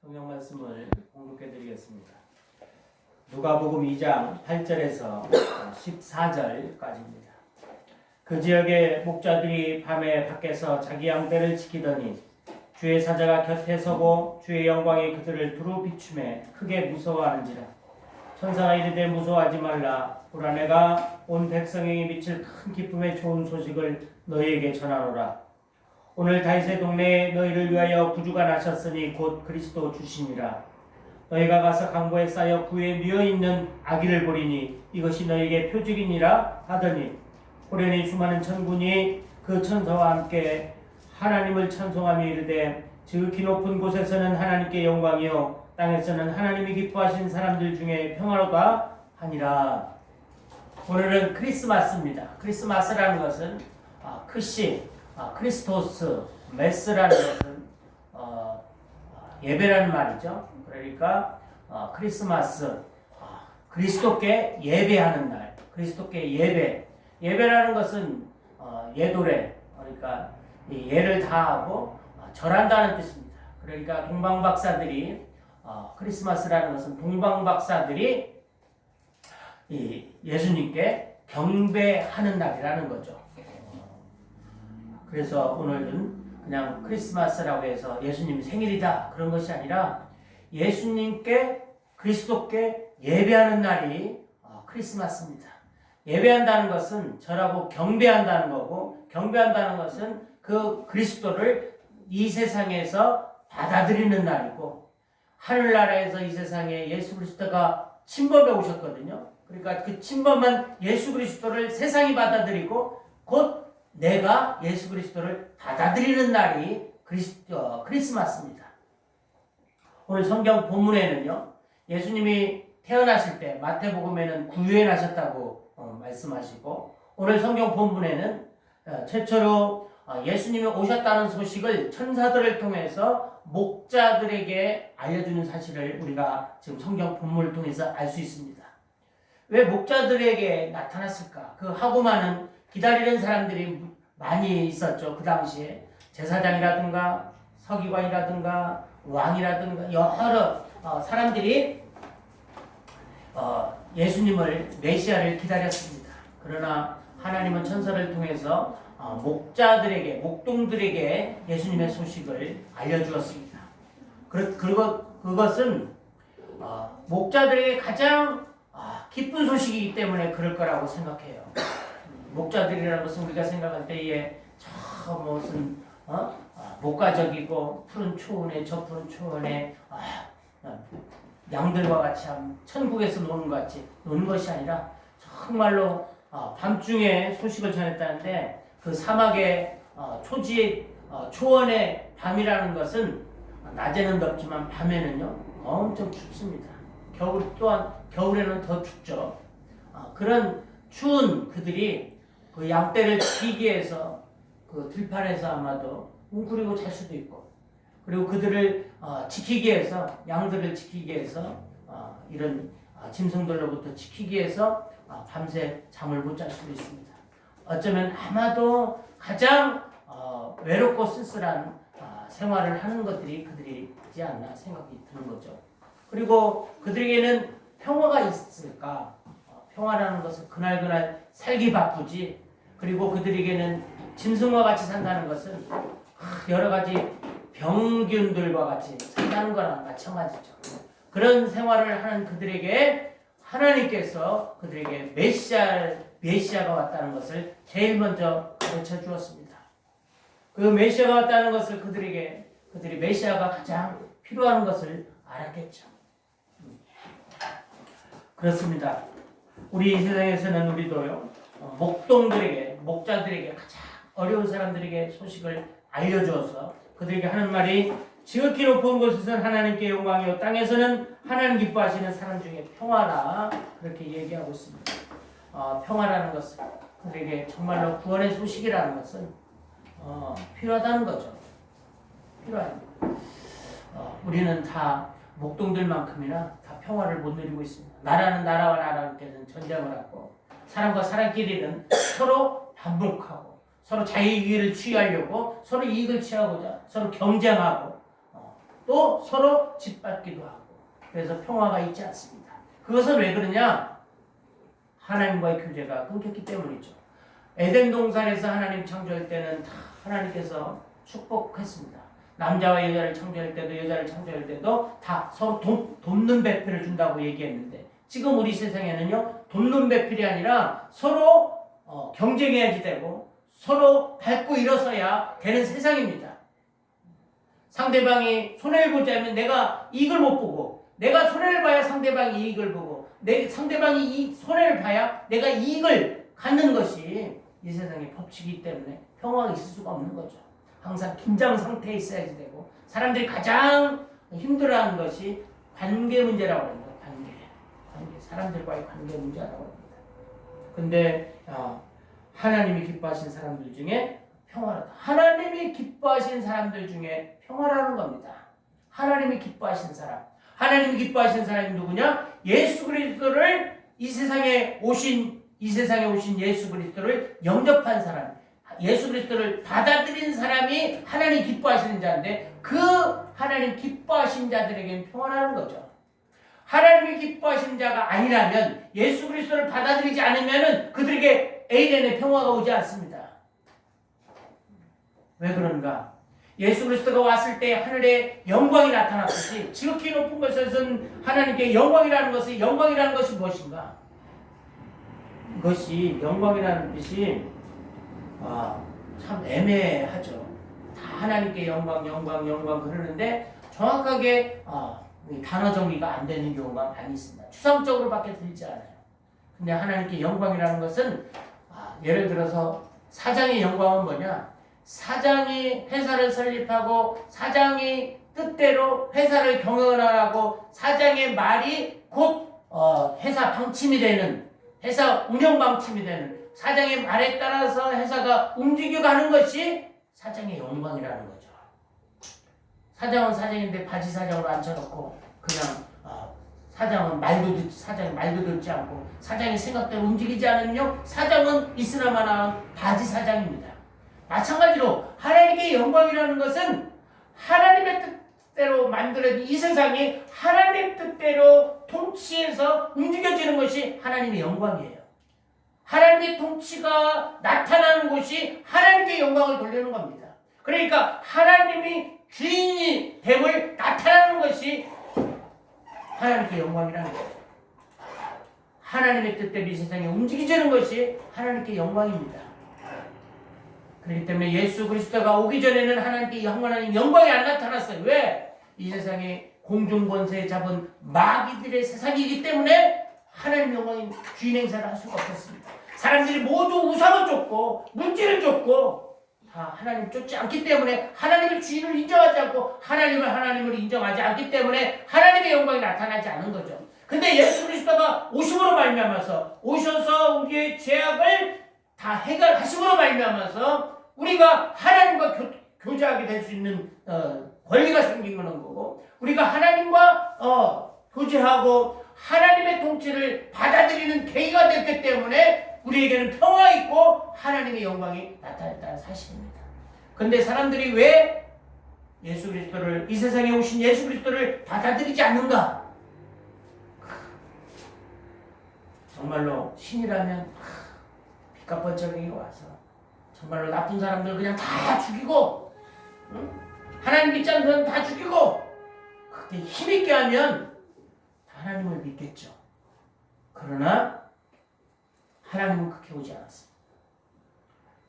성경 말씀을 공독해 드리겠습니다. 누가복음 2장 8절에서 14절까지입니다. 그 지역의 목자들이 밤에 밖에서 자기 양떼를 지키더니 주의 사자가 곁에 서고 주의 영광이 그들을 두루 비추매 크게 무서워하는지라. 천사가 이르되 무서워하지 말라. 보라 내가 온 백성에게 미칠 큰 기쁨의 좋은 소식을 너희에게 전하노라. 오늘 다윗의 동네에 너희를 위하여 구주가 나셨으니 곧 그리스도 주시니라. 너희가 가서 강보에 쌓여 구에 누워있는 아기를 보리니 이것이 너희에게 표적이니라 하더니 호련히 수많은 천군이 그 천사와 함께 하나님을 찬송하며 이르되 지극히 높은 곳에서는 하나님께 영광이요 땅에서는 하나님이 기뻐하신 사람들 중에 평화로다 하니라. 오늘은 크리스마스입니다. 크리스마스라는 것은 크리스토스, 메스라는 것은 예배라는 말이죠. 그러니까 크리스마스, 그리스도께 예배하는 날, 그리스도께 예배라는 것은 예도래, 그러니까 예를 다하고 절한다는 뜻입니다. 그러니까 동방박사들이 크리스마스라는 것은 동방박사들이 예수님께 경배하는 날이라는 거죠. 그래서 오늘은 그냥 크리스마스라고 해서 예수님 생일이다 그런 것이 아니라 예수님께 그리스도께 예배하는 날이 크리스마스입니다. 예배한다는 것은 절하고 경배한다는 거고, 경배한다는 것은 그 그리스도를 이 세상에서 받아들이는 날이고, 하늘나라에서 이 세상에 예수 그리스도가 침범해 오셨거든요. 그러니까 그 침범한 예수 그리스도를 세상이 받아들이고 곧 내가 예수 그리스도를 받아들이는 날이 크리스마스입니다. 오늘 성경 본문에는요, 예수님이 태어나실 때 마태복음에는 구유에 나셨다고 말씀하시고, 오늘 성경 본문에는 최초로 예수님이 오셨다는 소식을 천사들을 통해서 목자들에게 알려주는 사실을 우리가 지금 성경 본문을 통해서 알 수 있습니다. 왜 목자들에게 나타났을까? 그 하고 많은 기다리는 사람들이 많이 있었죠. 그 당시에 제사장이라든가 서기관이라든가 왕이라든가 여러 사람들이 예수님을 메시아를 기다렸습니다. 그러나 하나님은 천사를 통해서 목자들에게, 목동들에게 예수님의 소식을 알려주었습니다. 그것은 목자들에게 가장 기쁜 소식이기 때문에 그럴 거라고 생각해요. 목자들이라는 것은 우리가 생각할 때에 저 무슨 목가적이고 푸른 초원에, 저 푸른 초원에 양들과 같이 천국에서 노는 것 같이 노는 것이 아니라 정말로 밤중에 소식을 전했다는데, 그 사막의 초지의 초원의 밤이라는 것은 낮에는 덥지만 밤에는요 엄청 춥습니다. 겨울에는 더 춥죠. 그런 추운 그들이 그 양떼를 지키기 위해서 그 들판에서 아마도 웅크리고 잘 수도 있고, 그리고 그들을 지키기 위해서, 양들을 지키기 위해서 이런 짐승들로부터 지키기 위해서 밤새 잠을 못 잘 수도 있습니다. 어쩌면 아마도 가장 외롭고 쓸쓸한 생활을 하는 것들이 그들이지 않나 생각이 드는 거죠. 그리고 그들에게는 평화가 있을까? 평화라는 것은 그날그날 살기 바쁘지, 그리고 그들에게는 짐승과 같이 산다는 것은 여러 가지 병균들과 같이 산다는 거랑 마찬가지죠. 그런 생활을 하는 그들에게 하나님께서 그들에게 메시아가 왔다는 것을 제일 먼저 가르쳐 주었습니다. 그 메시아가 왔다는 것을 그들이 메시아가 가장 필요한 것을 알았겠죠. 그렇습니다. 우리 이 세상에서는 우리도요, 목동들에게, 목자들에게, 가장 어려운 사람들에게 소식을 알려주어서 그들에게 하는 말이 지극히 높은 곳에서는 하나님께 영광이요 땅에서는 하나님 기뻐하시는 사람 중에 평화라, 그렇게 얘기하고 있습니다. 평화라는 것은, 그들에게 정말로 구원의 소식이라는 것은 필요하다는 거죠. 필요합니다. 우리는 다 목동들만큼이나 다 평화를 못 누리고 있습니다. 나라는 나라와 나라께서는 전쟁을 하고, 사람과 사람끼리는 서로 반복하고, 서로 자기 이익을 취하려고, 서로 이익을 취하고자 서로 경쟁하고, 또 서로 짓밟기도 하고 그래서 평화가 있지 않습니다. 그것은 왜 그러냐? 하나님과의 교제가 끊겼기 때문이죠. 에덴 동산에서 하나님 창조할 때는 다 하나님께서 축복했습니다. 남자와 여자를 창조할 때도 여자를 창조할 때도 다 서로 돕는 배필을 준다고 얘기했는데 지금 우리 세상에는요 돕는 배필이 아니라 서로 경쟁해야지 되고 서로 밟고 일어서야 되는 세상입니다. 상대방이 손해를 보자면 내가 이익을 못 보고 내가 손해를 봐야 상대방이 이익을 보고 상대방이 손해를 봐야 내가 이익을 갖는 것이 이 세상의 법칙이기 때문에 평화가 있을 수가 없는 거죠. 항상 긴장 상태에 있어야지 되고 사람들이 가장 힘들어하는 것이 관계 문제라고 합니다. 관계. 사람들과의 관계 문제라고 합니다. 근데 하나님이 기뻐하신 사람들 중에 평화라다. 하나님이 기뻐하신 사람들 중에 평화라는 겁니다. 하나님이 기뻐하신 사람. 하나님이 기뻐하신 사람이 누구냐? 예수 그리스도를 이 세상에 오신 예수 그리스도를 영접한 사람. 예수 그리스도를 받아들인 사람이 하나님 기뻐하시는 자인데 그 하나님 기뻐하신 자들에게는 평화라는 거죠. 하나님이 기뻐하신 자가 아니라면 예수 그리스도를 받아들이지 않으면 그들에게 에이덴의 평화가 오지 않습니다. 왜 그런가? 예수 그리스도가 왔을 때 하늘에 영광이 나타났듯이 지극히 높은 곳에서는 하나님께 영광이라는 것이 무엇인가? 그것이 영광이라는 뜻이 참 애매하죠. 다 하나님께 영광 그러는데 정확하게 단어 정리가 안 되는 경우가 많이 있습니다. 추상적으로밖에 들리지 않아요. 근데 하나님께 영광이라는 것은 예를 들어서 사장의 영광은 뭐냐? 사장이 회사를 설립하고 사장이 뜻대로 회사를 경영하고 사장의 말이 곧 회사 방침이 되는 회사 운영 방침이 되는 사장의 말에 따라서 회사가 움직여가는 것이 사장의 영광이라는 거죠. 사장은 사장인데 바지 사장으로 앉혀놓고 그냥 사장은 말도 듣지 않고 사장의 생각대로 움직이지 않으면요 사장은 있으나마나 바지 사장입니다. 마찬가지로 하나님의 영광이라는 것은 하나님의 뜻대로 만들어진 이 세상이 하나님 뜻대로 통치해서 움직여지는 것이 하나님의 영광이에요. 하나님의 통치가 나타나는 곳이 하나님께 영광을 돌리는 겁니다. 그러니까 하나님이 주인이 됨을 나타나는 것이 하나님께 영광이라는 거죠. 하나님의 뜻대로 이 세상에 움직이지는 것이 하나님께 영광입니다. 그렇기 때문에 예수 그리스도가 오기 전에는 하나님께 하나님 영광이 안 나타났어요. 왜? 이 세상에 공중권세 잡은 마귀들의 세상이기 때문에 하나님 영광인 주인 행사를 할 수가 없었습니다. 사람들이 모두 우상을 쫓고 물질을 쫓고 다 하나님 쫓지 않기 때문에 하나님의 주인을 인정하지 않고 하나님을 인정하지 않기 때문에 하나님의 영광이 나타나지 않은 거죠. 근데 예수 그리스도가 오심으로 말미암아서 오셔서 우리의 죄악을 다 해결하심으로 말미암아서 우리가 하나님과 교제하게 될 수 있는 권리가 생긴 거고 우리가 하나님과 교제하고 하나님의 통치를 받아들이는 계기가 됐기 때문에 우리에게는 평화 있고 하나님의 영광이 나타났다는 사실입니다. 그런데 사람들이 왜 예수 그리스도를 이 세상에 오신 예수 그리스도를 받아들이지 않는가? 정말로 신이라면 빛과 번쩍이 와서 정말로 나쁜 사람들 그냥 다 죽이고 하나님 믿지 않는 사람 다 죽이고 그때 힘있게 하면 하나님을 믿겠죠. 그러나 하나님은 그렇게 오지 않았습니다.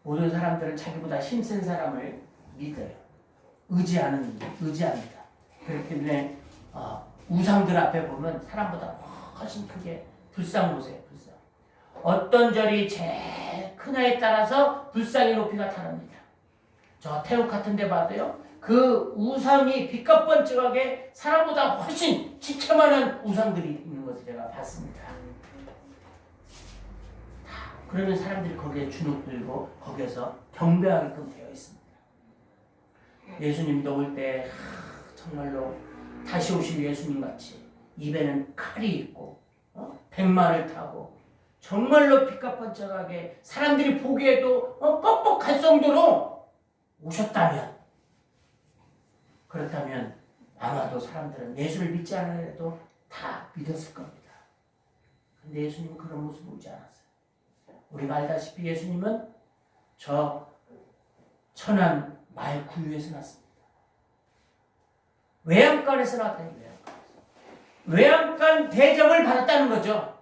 모든 사람들은 자기보다 힘센 사람을 믿어요. 의지합니다. 그렇기 때문에 우상들 앞에 보면 사람보다 훨씬 크게 불상 보세요. 불상. 어떤 절이 제일 크냐에 따라서 불상의 높이가 다릅니다. 저 태국 같은 데 봐도요. 그 우상이 빛과 번쩍하게 사람보다 훨씬 지체만한 우상들이 있는 것을 제가 봤습니다. 그러면 사람들이 거기에 주눅 들고 거기에서 경배하게끔 되어 있습니다. 예수님도 올 때 정말로 다시 오실 예수님 같이 입에는 칼이 있고 백마를 타고 정말로 빛과 번쩍하게 사람들이 보기에도 뻑뻑할 정도로 오셨다면 그렇다면 아마도 사람들은 예수를 믿지 않아도 다 믿었을 겁니다. 근데 예수님은 그런 모습을 보지 않았어요. 우리가 알다시피 예수님은 저 천한 말 구유에서 났습니다. 외양간에서 나왔다니, 외양간 대접을 받았다는 거죠.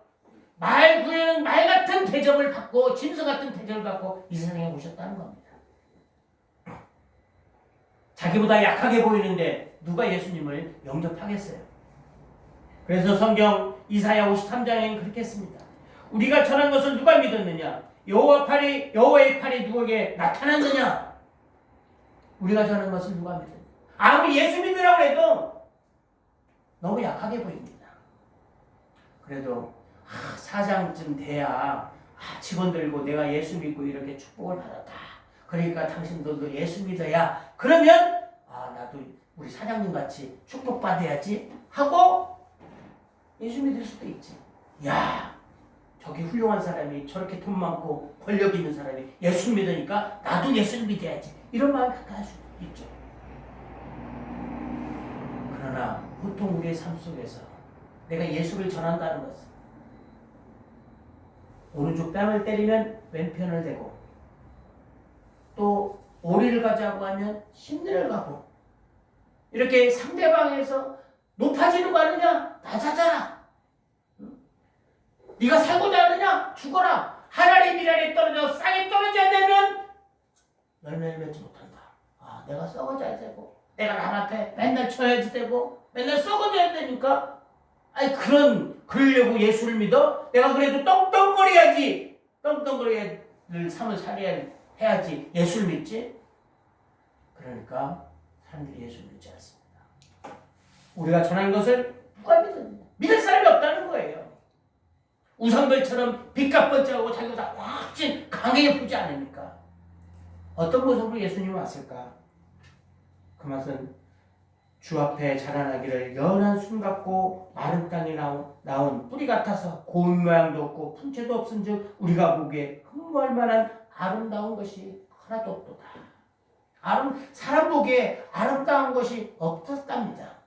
말 구유는 말 같은 대접을 받고 짐승 같은 대접을 받고 이 세상에 오셨다는 겁니다. 자기보다 약하게 보이는데 누가 예수님을 영접하겠어요? 그래서 성경 이사야 53장에는 그렇게 했습니다. 우리가 전한 것을 누가 믿었느냐? 여호와의 팔이 누구에게 나타났느냐? 우리가 전한 것을 누가 믿었느냐? 아무리 예수 믿으라고 해도 너무 약하게 보입니다. 그래도 사장쯤 돼야 직원 들고 내가 예수 믿고 이렇게 축복을 받았다. 그러니까 당신들도 예수 믿어야 그러면 나도 우리 사장님 같이 축복받아야지 하고 예수 믿을 수도 있지. 야, 저기 훌륭한 사람이 저렇게 돈 많고 권력 있는 사람이 예수 믿으니까 나도 예수 믿어야지. 이런 마음 갖다 할 수도 있죠. 그러나 보통 우리의 삶 속에서 내가 예수를 전한다는 것은 오른쪽 뺨을 때리면 왼편을 대고 또 오리를 가자고 하면 심리를 가고 이렇게 상대방에서 높아지는 거 아니냐? 낮아져라. 네가 살고자 하느냐? 죽어라. 하나님 미랄에 떨어져 쌍에 떨어지지 않으면 열매를 맺지 못한다. 내가 썩어져야 되고 내가 남 앞에 맨날 쳐야지 되고 맨날 썩어져야 되니까 그러려고 예수를 믿어? 내가 그래도 떵떵거려야지. 떵떵거리를 삶을 살해야지 예수를 믿지? 그러니까 사람들이 예수를 믿지 않습니다. 우리가 전한 것을 누가 믿었느냐? 믿을 사람이 없다는 거예요. 우상들처럼 빛값번쩍하고 자기보다 훨씬 강하게 보지 않으니까. 어떤 모습으로 예수님이 왔을까? 그 맛은 주 앞에 자라나기를 연한 순 같고 마른 땅에 나온 뿌리 같아서 고운 모양도 없고 품체도 없은즉 우리가 보기에 흠모할 만한 아름다운 것이 하나도 없도다. 사람 보기에 아름다운 것이 없었답니다.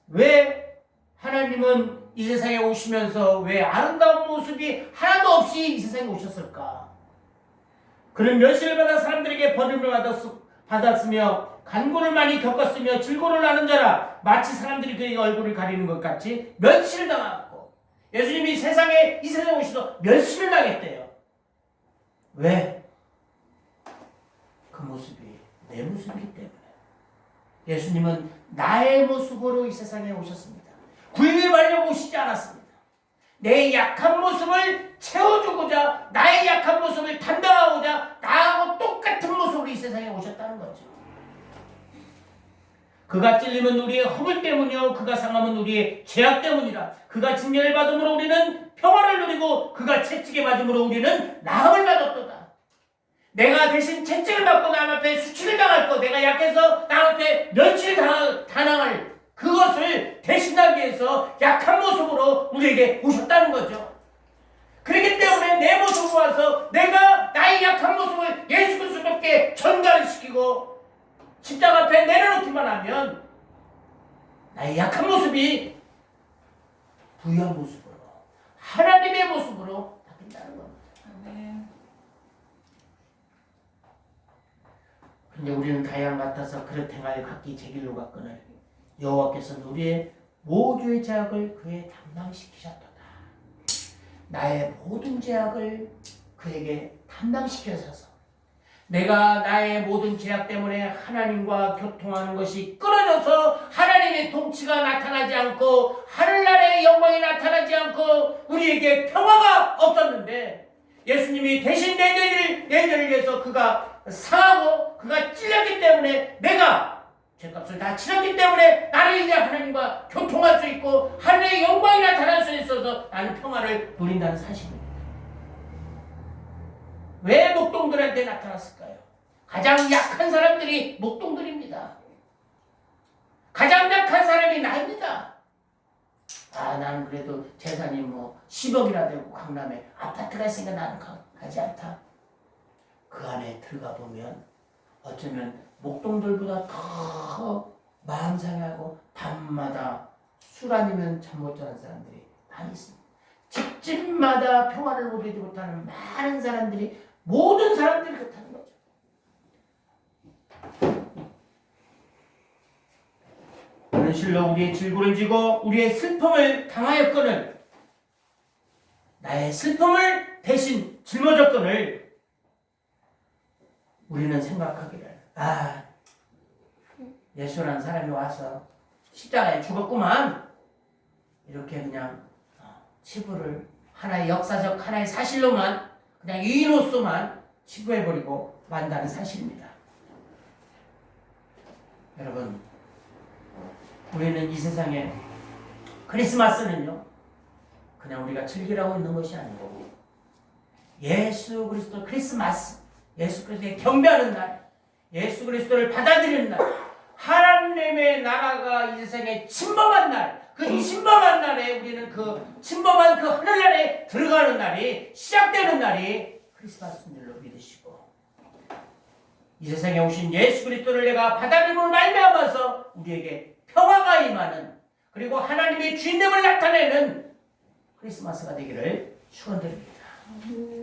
왜 하나님은 이 세상에 오시면서 왜 아름다운 모습이 하나도 없이 이 세상에 오셨을까? 그는 멸시를 받아 사람들에게 버림을 받았으며 간고를 많이 겪었으며 질고를 나는 자라 마치 사람들이 그의 얼굴을 가리는 것 같이 멸시를 당하고 예수님이 이 세상에 오셔서 멸시를 당했대요. 왜? 그 모습이 내 모습이기 때문에. 예수님은 나의 모습으로 이 세상에 오셨습니다. 구입하려고 오시지 않았습니다. 내 약한 모습을 채워주고자 나의 약한 모습을 담당하고자 나하고 똑같은 모습으로 이 세상에 오셨다는 거죠. 그가 찔림은 우리의 허물 때문이요 그가 상함은 우리의 죄악 때문이라. 그가 징계를 받음으로 우리는 평화를 누리고 그가 채찍에 맞음으로 우리는 나음을 받았도다. 내가 대신 채찍을 받고 남 앞에 수치를 당할 것, 내가 약해서 남 앞에 멸치를 당할 그것을 대신하기 위해서 약한 모습으로 우리에게 오셨다는 거죠. 그렇기 때문에 내 모습으로 와서 내가 나의 약한 모습을 예수 그리스도께 전가를 시키고 십자가 앞에 내려놓기만 하면 나의 약한 모습이 부유한 모습으로 하나님의 모습으로 바뀐다는 겁니다. 근데 우리는 다양 같아서 그릇 행하여 각기 제 길로 갔거늘 여호와께서는 우리의 모두의 죄악을 그에 담당시키셨도다. 나의 모든 죄악을 그에게 담당시켜서 내가 나의 모든 죄악 때문에 하나님과 교통하는 것이 끊어져서 하나님의 통치가 나타나지 않고 하늘나라의 영광이 나타나지 않고 우리에게 평화가 없었는데 예수님이 대신 내 죄를 위해서 그가 상하고 그가 찔렸기 때문에 내가 죄값을 다 치렀기 때문에 나는 이제 하나님과 교통할 수 있고 하나님의 영광이 나타날 수 있어서 나는 평화를 누린다는 사실입니다. 왜 목동들한테 나타났을까요? 가장 약한 사람들이 목동들입니다. 가장 약한 사람이 나입니다. 나는 그래도 재산이 10억이나 되고 강남에 아파트가 있으니까 나는 가지 않다. 그 안에 들어가 보면 어쩌면 목동들보다 더 마음 상해하고 밤마다 술 아니면 잠 못 자는 사람들이 많이 있습니다. 집집마다 평화를 누리지 못하는 많은 사람들이, 모든 사람들이 그렇다는 거죠. 그런 실로 우리의 질고를 지고 우리의 슬픔을 당하였거늘, 나의 슬픔을 대신 짊어졌거늘, 우리는 생각하기를, 예수라는 사람이 와서 십자가에 죽었구만, 이렇게 그냥 치부를 하나의 역사적 하나의 사실로만, 그냥 이로서만 치부해버리고 만다는 사실입니다. 여러분, 우리는 이 세상에 크리스마스는요, 그냥 우리가 즐기라고 있는 것이 아니고 예수 그리스도 크리스마스, 예수 그리스도에 경배하는 날, 예수 그리스도를 받아들이는 날, 하나님의 나라가 이 세상에 침범한 날, 그 침범한 날에 우리는 그 침범한 그 하늘나라에 들어가는 날이, 시작되는 날이 크리스마스인 줄로 믿으시고, 이 세상에 오신 예수 그리스도를 내가 받아들임으로 말미암아서 우리에게 평화가 임하는, 그리고 하나님의 주인됨을 나타내는 크리스마스가 되기를 축원드립니다.